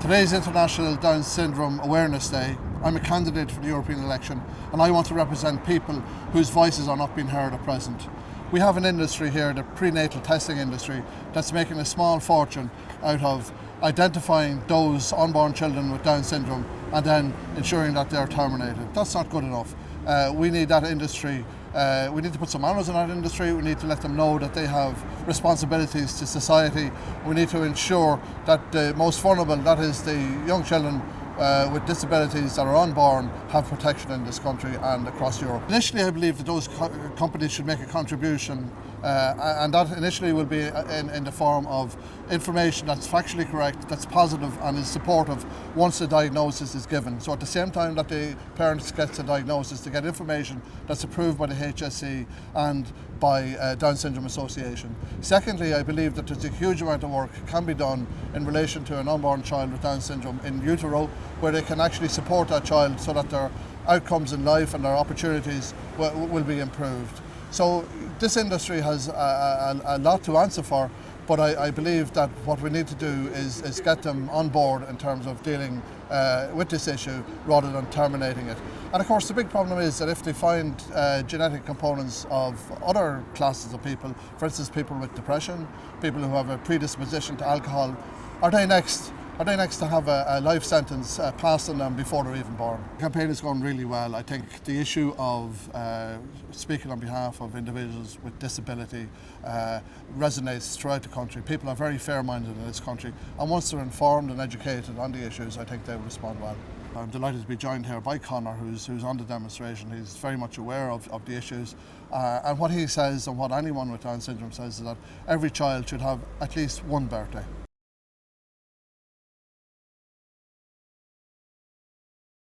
Today's International Down Syndrome Awareness Day. I'm a candidate for the European election and I want to represent people whose voices are not being heard at present. We have an industry here, the prenatal testing industry, that's making a small fortune out of identifying those unborn children with Down syndrome and then ensuring that they're terminated. That's not good enough. We need that industry. We need to put some honours in that industry. We need to let them know that they have responsibilities to society. We need to ensure that the most vulnerable, that is the young children with disabilities that are unborn, have protection in this country and across Europe. Initially, I believe that those companies should make a contribution, and that initially will be in the form of information that's factually correct, that's positive and is supportive once the diagnosis is given. So at the same time that the parents get the diagnosis, to get information that's approved by the HSE and by Down Syndrome Association. Secondly, I believe that there's a huge amount of work can be done in relation to an unborn child with Down syndrome in utero, where they can actually support that child so that their outcomes in life and their opportunities will be improved. So this industry has a lot to answer for, but I believe that what we need to do is get them on board in terms of dealing with this issue rather than terminating it. And of course the big problem is that if they find genetic components of other classes of people, for instance people with depression, people who have a predisposition to alcohol, are they next to have a life sentence passed on them before they're even born? The campaign is going really well. I think the issue of speaking on behalf of individuals with disability resonates throughout the country. People are very fair-minded in this country, and once they're informed and educated on the issues, I think they will respond well. I'm delighted to be joined here by Conor, who's on the demonstration. He's very much aware of the issues, and what he says and what anyone with Down syndrome says is that every child should have at least one birthday.